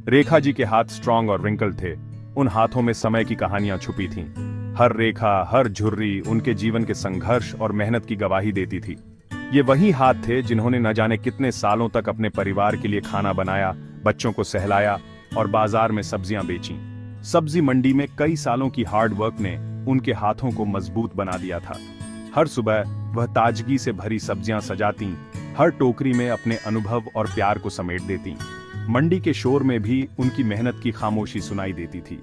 रेखा जी के हाथ स्ट्रांग और रिंकल थे। उन हाथों में समय की कहानियां छुपी थीं। हर रेखा, हर झुर्री उनके जीवन के संघर्ष और मेहनत की गवाही देती थी। ये वही हाथ थे जिन्होंने न जाने कितने सालों तक अपने परिवार के लिए खाना बनाया, बच्चों को सहलाया और बाजार में सब्जियां बेचीं। सब्जी मंडी में कई सालों की हार्ड वर्क ने उनके हाथों को मजबूत बना दिया था। हर सुबह वह ताजगी से भरी सब्जियां सजातीं, हर टोकरी में अपने अनुभव और प्यार को समेट देतीं। मंडी के शोर में भी उनकी मेहनत की खामोशी सुनाई देती थी।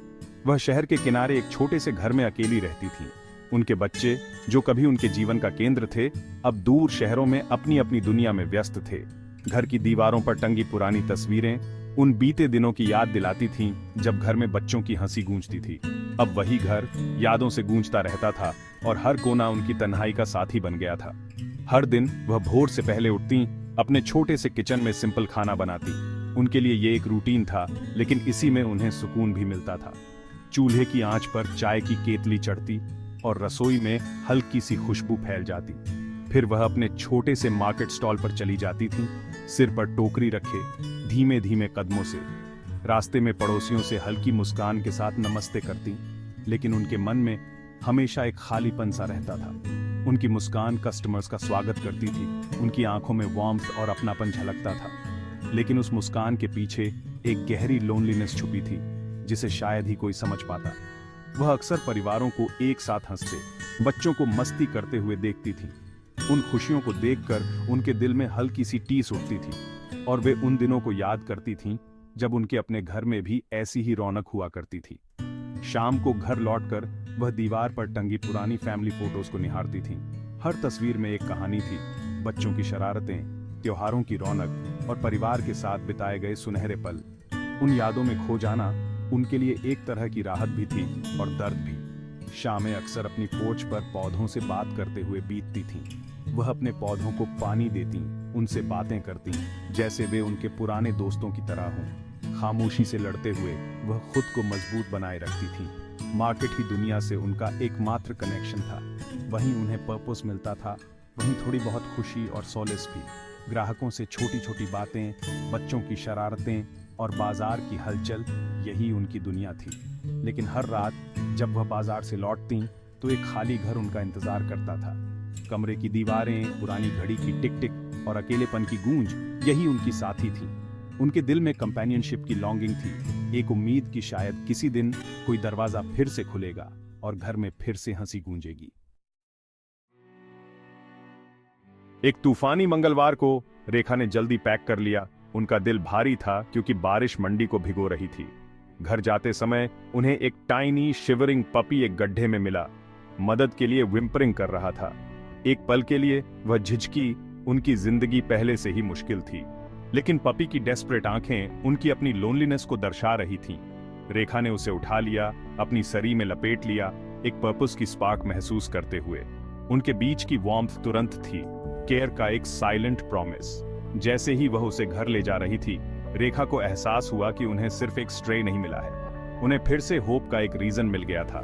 वह शहर के किनारे एक छोटे से घर में अकेली रहती थीं। उनके बच्चे, जो कभी उनके जीवन का केंद्र थे, अब दूर शहरों में अपनी अपनी दुनिया में व्यस्त थे। घर की दीवारों पर टंगी पुरानी तस्वीरें उन बीते दिनों की याद दिलाती थीं जब घर में बच्चों की हंसी गूंजती थी। अब वही घर यादों से गूंजता रहता था और हर कोना उनकी तन्हाई का साथी बन गया था। हर दिन वह भोर से पहले उठती, अपने छोटे से किचन में सिंपल खाना बनाती। उनके लिए ये एक रूटीन था, लेकिन इसी में उन्हें सुकून भी मिलता था। चूल्हे की आंच पर चाय की केतली चढ़ती और रसोई में हल्की सी खुशबू फैल जाती। फिर वह अपने छोटे से मार्केट स्टॉल पर चली जाती थी, सिर पर टोकरी रखे, धीमे धीमे कदमों से। रास्ते में पड़ोसियों से हल्की मुस्कान के साथ नमस्ते करती, लेकिन उनके मन में हमेशा एक खालीपन सा रहता था। उनकी मुस्कान कस्टमर्स का स्वागत करती थी, उनकी आंखों में वार्मथ और अपनापन झलकता था, लेकिन उस मुस्कान के पीछे एक गहरी लोनलीनेस छुपी थी, जिसे शायद ही कोई समझ पाता। वह अक्सर परिवारों को एक साथ हंसते, बच्चों को मस्ती करते हुए देखती थी। उन खुशियों को देखकर उनके दिल में हल्की सी टीस उठती थी और वे उन दिनों को याद करती थीं जब उनके अपने घर में भी ऐसी ही रौनक हुआ करती थी। शाम को घर लौटकर वह दीवार पर टंगी पुरानी फैमिली फोटोज को निहारती थीं। हर तस्वीर में एक कहानी थी, बच्चों की शरारतें, त्योहारों की रौनक और परिवार के साथ बिताए गए सुनहरे पल। उन यादों में खो जाना उनके लिए एक तरह की राहत भी थी और दर्द भी। शामें अक्सर अपनी पोर्च पर पौधों से बात करते हुए बीतती थीं। वह अपने पौधों को पानी देती, उनसे बातें करती, जैसे वे उनके पुराने दोस्तों की तरह हों। खामोशी से लड़ते हुए वह खुद को मजबूत बनाए रखती थीं। मार्केट ही दुनिया से उनका एकमात्र कनेक्शन था। वहीं उन्हें पर्पस मिलता था, वहीं थोड़ी बहुत खुशी और सॉलेस भी। ग्राहकों से छोटी छोटी बातें, बच्चों की शरारतें और बाजार की हलचल, यही उनकी दुनिया थी। लेकिन हर रात जब वह बाजार से लौटती तो एक खाली घर उनका इंतजार करता था। कमरे की दीवारें, पुरानी घड़ी की टिक टिक और अकेलेपन की गूंज, यही उनकी साथी थी। उनके दिल में कंपेनियनशिप की लॉन्गिंग थी, एक उम्मीद कि शायद किसी दिन कोई दरवाजा फिर से खुलेगा और घर में फिर से हंसी गूंजेगी। एक तूफानी मंगलवार को रेखा ने जल्दी पैक कर लिया। उनका दिल भारी था क्योंकि बारिश मंडी को भिगो रही थी। घर जाते समय उन्हें एक टाइनी शिवरिंग पपी एक गड्ढे में मिला, मदद के लिए विम्परिंग कर रहा था। एक पल के लिए वह झिझकी, उनकी जिंदगी पहले से ही मुश्किल थी, लेकिन पपी की डेस्परेट आंखें उनकी अपनी लोनलीनेस को दर्शा रही थीं। रेखा ने उसे उठा लिया, अपनी सरी में लपेट लिया, एक पर्पस की स्पार्क महसूस करते हुए। उनके बीच की वार्मथ तुरंत थी, केयर का एक साइलेंट प्रॉमिस। जैसे ही वह उसे घर ले जा रही थी, रेखा को एहसास हुआ कि उन्हें सिर्फ एक स्ट्रे नहीं मिला है, उन्हें फिर से होप का एक रीजन मिल गया था।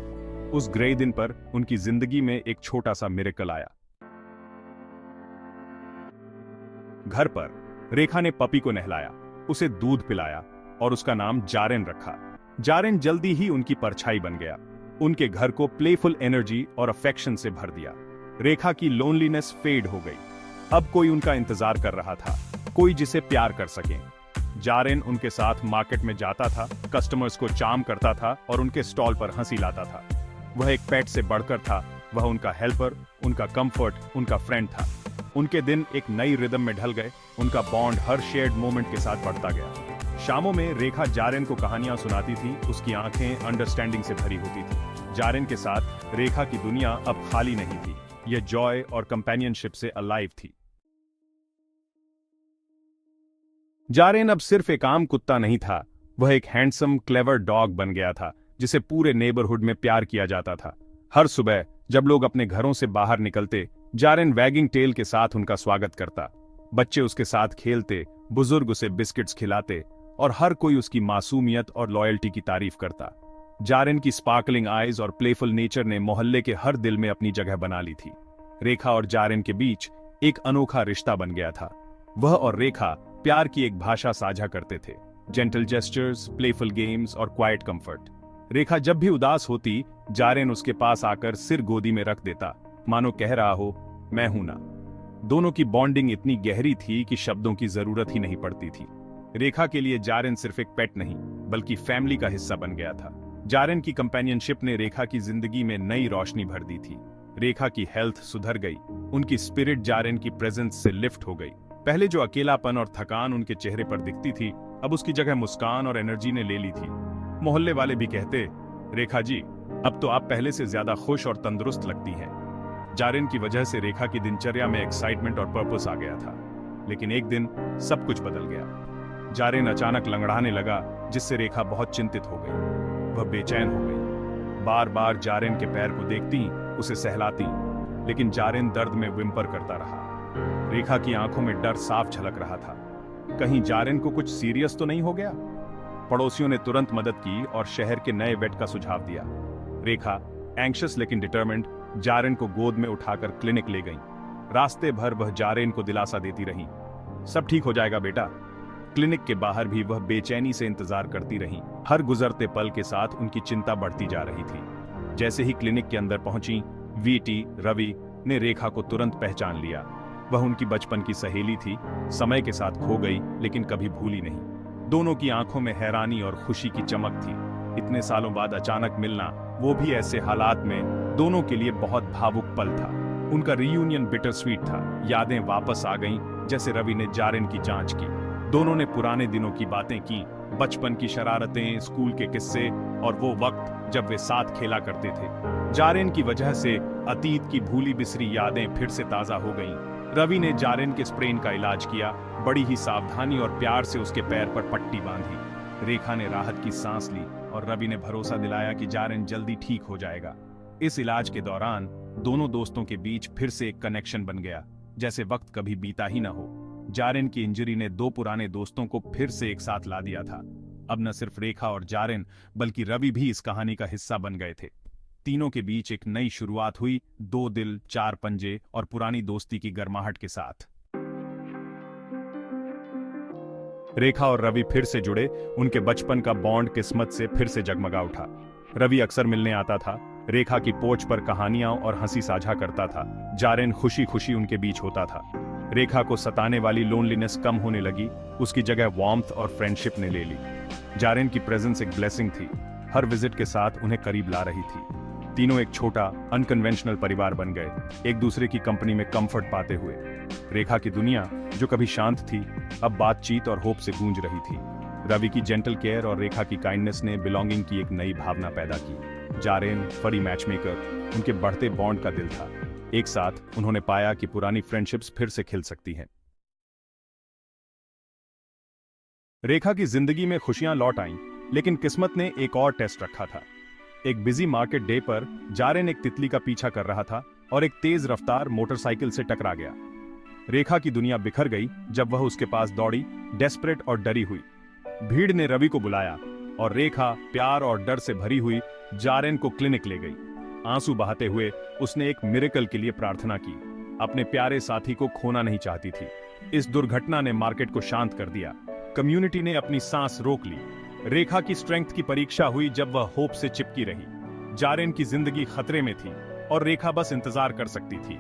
उस ग्रे दिन पर उनकी जिंदगी में एक छोटा सा मिरेकल आया। घर पर रेखा ने पपी को नहलाया, उसे दूध पिलाया और उसका नाम जारेन रखा। जारेन जल्दी ही उनकी परछाई बन गया, उनके घर को प्लेफुल एनर्जी और अफेक्शन से भर दिया। रेखा की लोनलीनेस फेड हो गई। अब कोई उनका इंतजार कर रहा था, कोई जिसे प्यार कर सके। जारेन उनके साथ मार्केट में जाता था, कस्टमर्स को चार्म करता था और उनके स्टॉल पर हंसी लाता था। वह एक पेट से बढ़कर था, वह उनका हेल्पर, उनका कंफर्ट, उनका फ्रेंड था। उनके दिन एक नई रिदम में ढल गए, उनका बॉन्ड हर शेयर्ड मोमेंट के साथ बढ़ता गया। शामों में रेखा जारेन को कहानियां सुनाती थी, उसकी आंखें अंडरस्टैंडिंग से भरी होती थी। जारेन के साथ रेखा की दुनिया अब खाली नहीं थी, यह जॉय और कंपेनियनशिप से अलाइव थी। जारेन अब सिर्फ एक आम कुत्ता नहीं था, वह एक हैंडसम क्लेवर डॉग बन गया था, जिसे पूरे नेबरहुड में प्यार किया जाता था। हर सुबह जब लोग अपने घरों से बाहर निकलते, जारेन वैगिंग टेल के साथ उनका स्वागत करता। बच्चे उसके साथ खेलते, बुजुर्ग उसे बिस्किट्स खिलाते और हर कोई उसकी मासूमियत और लॉयल्टी की तारीफ करता। जारेन की स्पार्कलिंग आईज और प्लेफुल नेचर ने मोहल्ले के हर दिल में अपनी जगह बना ली थी। रेखा और जारेन के बीच एक अनोखा रिश्ता बन गया था। वह और रेखा प्यार की एक भाषा साझा करते थे। जेंटल जेस्चर्स, प्लेफुल गेम्स और क्वाइट कंफर्ट। रेखा जब भी उदास होती, जारेन उसके पास आकर सिर गोदी में रख देता, मानो कह रहा हो, मैं हूं ना। दोनों की बॉन्डिंग इतनी गहरी थी कि शब्दों की जरूरत ही नहीं पड़ती थी। रेखा के लिए जारेन सिर्फ एक पेट नहीं, बल्कि फैमिली का हिस्सा बन गया था। जारेन की कंपेनियनशिप ने रेखा की जिंदगी में नई रोशनी भर दी थी। रेखा की हेल्थ सुधर गई, उनकी स्पिरिट जारेन की प्रेजेंस से लिफ्ट हो गई। पहले जो अकेलापन और थकान उनके चेहरे पर दिखती थी, अब उसकी जगह मुस्कान और एनर्जी ने ले ली थी। मोहल्ले वाले भी कहते, रेखा जी, अब तो आप पहले से ज्यादा खुश और तंदुरुस्त लगती हैं। जारेन की वजह से रेखा की दिनचर्या में एक्साइटमेंट और पर्पस आ गया था। लेकिन एक दिन सब कुछ बदल गया। जारेन अचानक लंगड़ाने लगा, जिससे रेखा बहुत चिंतित हो गई। वह बेचैन हो गई। बार बार जारेन के पैर को देखती, उसे सहलाती, लेकिन जारेन दर्द में विम्पर करता रहा। रेखा की आंखों में डर साफ झलक रहा था। कहीं जारेन को कुछ सीरियस तो नहीं हो गया? पड़ोसियों ने तुरंत मदद की और शहर के नए वेट का सुझाव दिया। रेखा, एंग्शियस लेकिन डिटरमिन्ड, जारेन को गोद में उठाकर क्लिनिक ले गई। रास्ते भर वह जारेन को दिलासा देती रही, सब ठीक हो जाएगा बेटा। क्लिनिक के बाहर भी वह बेचैनी से इंतजार करती रही। हर गुजरते पल के साथ उनकी चिंता बढ़ती जा रही थी। जैसे ही क्लिनिक के अंदर पहुंची, वीटी रवि ने रेखा को तुरंत पहचान लिया। वह उनकी बचपन की सहेली थी, समय के साथ खो गई लेकिन कभी भूली नहीं। दोनों की आंखों में हैरानी और खुशी की चमक थी। इतने सालों बाद अचानक मिलना, वो भी ऐसे हालात में, दोनों के लिए बहुत भावुक पल था। उनका रियूनियन बिटर स्वीट था। यादें वापस आ गईं, जैसे रवि ने जारेन की जांच की। दोनों ने पुराने दिनों की बातें की, बचपन की शरारतें, स्कूल के किस्से और वो वक्त जब वे साथ खेला करते थे। जारेन की वजह से अतीत की भूली बिसरी यादें फिर से ताजा हो गईं। रवि ने जारेन के स्प्रेन का इलाज किया, बड़ी ही सावधानी और प्यार से उसके पैर पर पट्टी बांधी। रेखा ने राहत की सांस ली और रवि ने भरोसा दिलाया कि जारेन जल्दी ठीक हो जाएगा। इस इलाज के दौरान दोनों दोस्तों के बीच फिर से एक कनेक्शन बन गया, जैसे वक्त कभी बीता ही ना हो। जारेन की इंजरी ने दो पुराने दोस्तों को फिर से एक साथ ला दिया था। अब न सिर्फ रेखा और जारेन, बल्कि रवि भी इस कहानी का हिस्सा बन गए थे। तीनों के बीच एक नई शुरुआत हुई, दो दिल, चार पंजे और पुरानी दोस्ती की गर्माहट के साथ। रेखा और रवि फिर से जुड़े, उनके बचपन का बॉन्ड किस्मत से फिर से जगमगा उठा। रवि अक्सर मिलने आता था, रेखा की पोच पर कहानियां और हंसी साझा करता था। जारेन खुशी खुशी उनके बीच होता था। रेखा को सताने वाली लोनलीनेस कम होने लगी, उसकी जगह वार्मथ और फ्रेंडशिप ने ले ली। जारेन की प्रेजेंस एक ब्लेसिंग थी, हर विजिट के साथ उन्हें करीब ला रही थी। तीनों एक छोटा अनकन्वेंशनल परिवार बन गए, एक दूसरे की कंपनी में कंफर्ट पाते हुए। रेखा की दुनिया, जो कभी शांत थी, अब बातचीत और होप से गूंज रही थी। रवि की जेंटल केयर और रेखा की काइंडनेस ने बिलोंगिंग की एक नई भावना पैदा की। जारेन, फरी मैचमेकर, उनके बढ़ते बॉन्ड का दिल था। एक साथ उन्होंने पाया कि पुरानी फ्रेंडशिप्स फिर से खिल सकती हैं। रेखा की जिंदगी में खुशियां लौट आईं, लेकिन किस्मत ने एक और टेस्ट रखा था। एक बिजी मार्केट डे पर जारेन एक तितली का पीछा कर रहा था और एक तेज रफ्तार मोटरसाइकिल से टकरा गया। रेखा की दुनिया बिखर गई जब वह उसके पास दौड़ी, डेस्परेट और डरी हुई। भीड़ ने रवि को बुलाया और रेखा प्यार और डर से भरी हुई जारेन को क्लिनिक ले गई। आंसू बहाते हुए उसने एक मिरेकल के लिए प्रार्थना की। अपने प्यारे साथी को खोना नहीं चाहती थी। इस दुर्घटना ने मार्केट को शांत कर दिया। कम्युनिटी ने अपनी सांस रोक ली। रेखा की स्ट्रेंथ की परीक्षा हुई जब वह होप से चिपकी रही। जारेन की जिंदगी खतरे में थी और रेखा बस इंतजार कर सकती थी।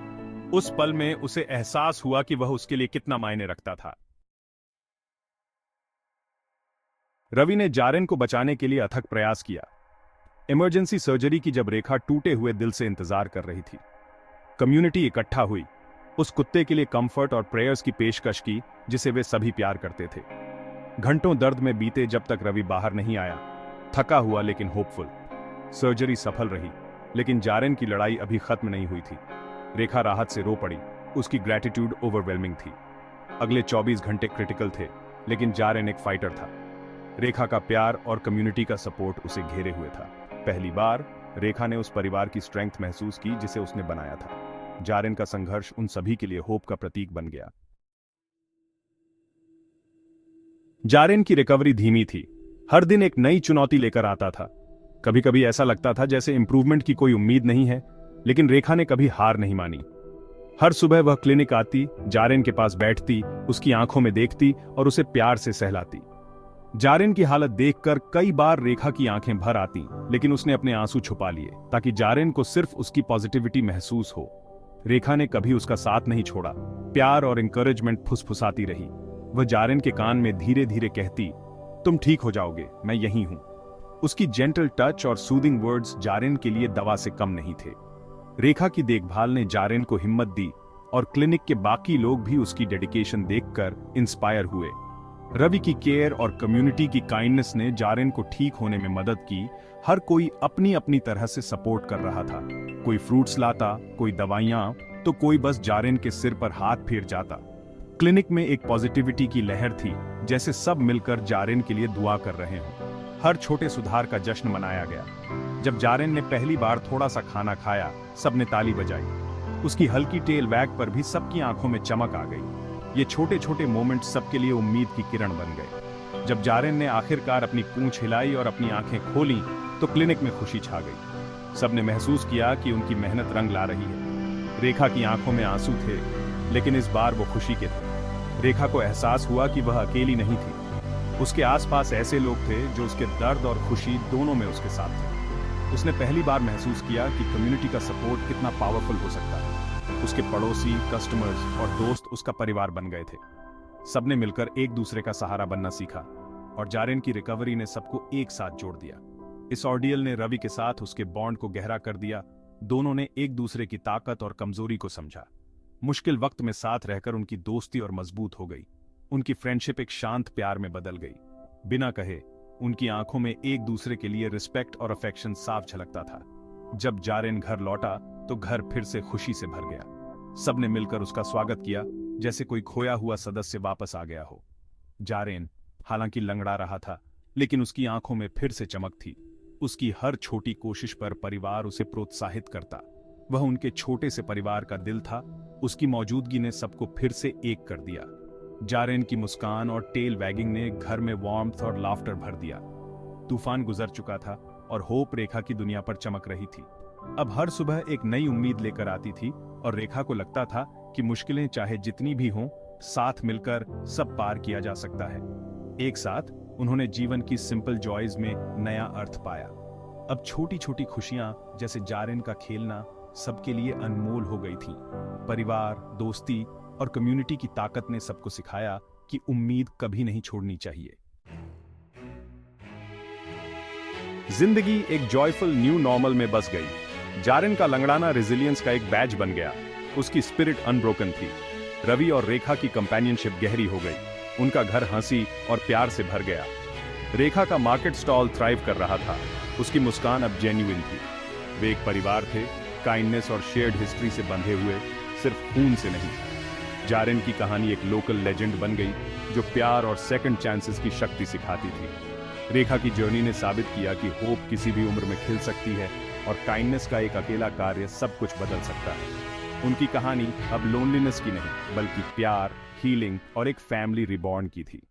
उस पल में उसे एहसास हुआ कि वह उसके लिए कितना मायने रखता था। रवि ने जारेन को बचाने के लिए अथक प्रयास किया। इमरजेंसी सर्जरी की जब रेखा टूटे हुए दिल से इंतजार कर रही थी। कम्युनिटी इकट्ठा हुई, उस कुत्ते के लिए कंफर्ट और प्रेयर्स की पेशकश की जिसे वे सभी प्यार करते थे। घंटों दर्द में बीते जब तक रवि बाहर नहीं आया, थका हुआ लेकिन होपफुल। सर्जरी सफल रही, लेकिन जारेन की लड़ाई अभी खत्म नहीं हुई थी। रेखा राहत से रो पड़ी, उसकी ग्रैटिट्यूड ओवरवेलमिंग थी। अगले 24 घंटे क्रिटिकल थे, लेकिन जारेन एक फाइटर था। रेखा का प्यार और कम्युनिटी का सपोर्ट उसे घेरे हुए था। पहली बार रेखा ने उस परिवार की स्ट्रेंथ महसूस की जिसे उसने बनाया था। जारेन का संघर्ष उन सभी के लिए होप का प्रतीक बन गया। जारेन की रिकवरी धीमी थी, हर दिन एक नई चुनौती लेकर आता था। कभी कभी ऐसा लगता था जैसे इंप्रूवमेंट की कोई उम्मीद नहीं है, लेकिन रेखा ने कभी हार नहीं मानी। हर सुबह वह क्लिनिक आती, जारेन के पास बैठती, उसकी आंखों में देखती और उसे प्यार से सहलाती। जारेन की हालत देखकर कई बार रेखा की आंखें भर आती, लेकिन उसने अपने आंसू छुपा लिए ताकि जारेन को सिर्फ उसकी पॉजिटिविटी महसूस हो। रेखा ने कभी उसका साथ नहीं छोड़ा, प्यार और इंकरेजमेंट फुसफुसाती रही। वह जारेन के कान में धीरे धीरे कहती, तुम ठीक हो जाओगे, मैं यहीं हूं। उसकी जेंटल टच और सूदिंग वर्ड्स जारेन के लिए दवा से कम नहीं थे। रेखा की देखभाल ने जारेन को हिम्मत दी और क्लिनिक के बाकी लोग भी उसकी डेडिकेशन देखकर इंस्पायर हुए। रवि की केयर और कम्युनिटी की काइंडनेस ने जारेन को ठीक होने में मदद की। हर कोई अपनी अपनी तरह से सपोर्ट कर रहा था। कोई फ्रूट्स लाता, कोई दवाइयां, तो कोई बस जारेन के सिर पर हाथ फेर जाता। क्लिनिक में एक पॉजिटिविटी की लहर थी, जैसे सब मिलकर जारेन के लिए दुआ कर रहे हों। हर छोटे सुधार का जश्न मनाया गया। जब जारेन ने पहली बार थोड़ा सा खाना खाया, सबने ताली बजाई। उसकी हल्की टेल वैग पर भी सबकी आंखों में चमक आ गई। ये छोटे छोटे मोमेंट्स सबके लिए उम्मीद की किरण बन गए। जब जारेन ने आखिरकार अपनी पूंछ हिलाई और अपनी आंखें खोली, तो क्लिनिक में खुशी छा गई। सबने महसूस किया कि उनकी मेहनत रंग ला रही है। रेखा की आंखों में आंसू थे, लेकिन इस बार वो खुशी के थे। रेखा को एहसास हुआ कि वह अकेली नहीं थी। उसके आसपास ऐसे लोग थे जो उसके दर्द और खुशी दोनों में उसके साथ थे। उसने पहली बार महसूस किया कि कम्युनिटी का सपोर्ट कितना पावरफुल हो सकता है। उसके पड़ोसी, कस्टमर्स और दोस्त उसका परिवार बन गए थे। सबने मिलकर एक दूसरे का सहारा बनना सीखा और जारेन की रिकवरी ने सबको एक साथ जोड़ दिया। इस ऑर्डियल ने रवि के साथ उसके बॉन्ड को गहरा कर दिया। दोनों ने एक दूसरे की ताकत और कमजोरी को समझा। मुश्किल वक्त में साथ रहकर उनकी दोस्ती और मजबूत हो गई। उनकी फ्रेंडशिप एक शांत प्यार में बदल गई। बिना कहे उनकी आंखों में एक दूसरे के लिए रिस्पेक्ट और अफेक्शन साफ झलकता था। जब जारेन घर लौटा तो घर फिर से खुशी से भर गया। सबने मिलकर उसका स्वागत किया, जैसे कोई खोया हुआ सदस्य वापस आ गया हो। जारेन हालांकि लंगड़ा रहा था, लेकिन उसकी आंखों में फिर से चमक थी। उसकी हर छोटी कोशिश पर परिवार उसे प्रोत्साहित करता। वह उनके छोटे से परिवार का दिल था। उसकी मौजूदगी ने सबको फिर से एक कर दिया। जारेन की मुस्कान और टेल वैगिंग ने घर में वार्मथ और लाफ्टर भर दिया। तूफान गुजर चुका था और होप रेखा की दुनिया पर चमक रही थी। अब हर सुबह एक नई उम्मीद लेकर आती थी और रेखा को लगता था कि मुश्किलें चाहे जितनी भी हों, साथ मिलकर सब पार किया जा सकता है। एक साथ उन्होंने जीवन की सिंपल जॉयज में नया अर्थ पाया। अब छोटी छोटी खुशियां जैसे जारेन का खेलना सबके लिए अनमोल हो गई थीं। परिवार, दोस्ती और कम्युनिटी की ताकत ने सबको सिखाया कि उम्मीद कभी नहीं छोड़नी चाहिए। जिंदगी एक जॉयफुल न्यू नॉर्मल में बस गई। जारेन का लंगड़ाना रेजिलियंस का एक बैज बन गया। उसकी स्पिरिट अनब्रोकन थी। रवि और रेखा की कंपेनियनशिप गहरी हो गई। उनका घर हंसी और प्यार से भर गया। रेखा का मार्केट स्टॉल थ्राइव कर रहा था। उसकी मुस्कान अब जेन्युइन थी। वे एक परिवार थे, काइंडनेस और शेयर्ड हिस्ट्री से बंधे हुए, सिर्फ खून से नहीं। जारेन की कहानी एक लोकल लेजेंड बन गई, जो प्यार और सेकंड चांसेस की शक्ति सिखाती थी। रेखा की जर्नी ने साबित किया कि होप किसी भी उम्र में खिल सकती है और काइंडनेस का एक अकेला कार्य सब कुछ बदल सकता है। उनकी कहानी अब लोनलीनेस की नहीं, बल्कि प्यार, हीलिंग और एक फैमिली रिबॉर्न की थी।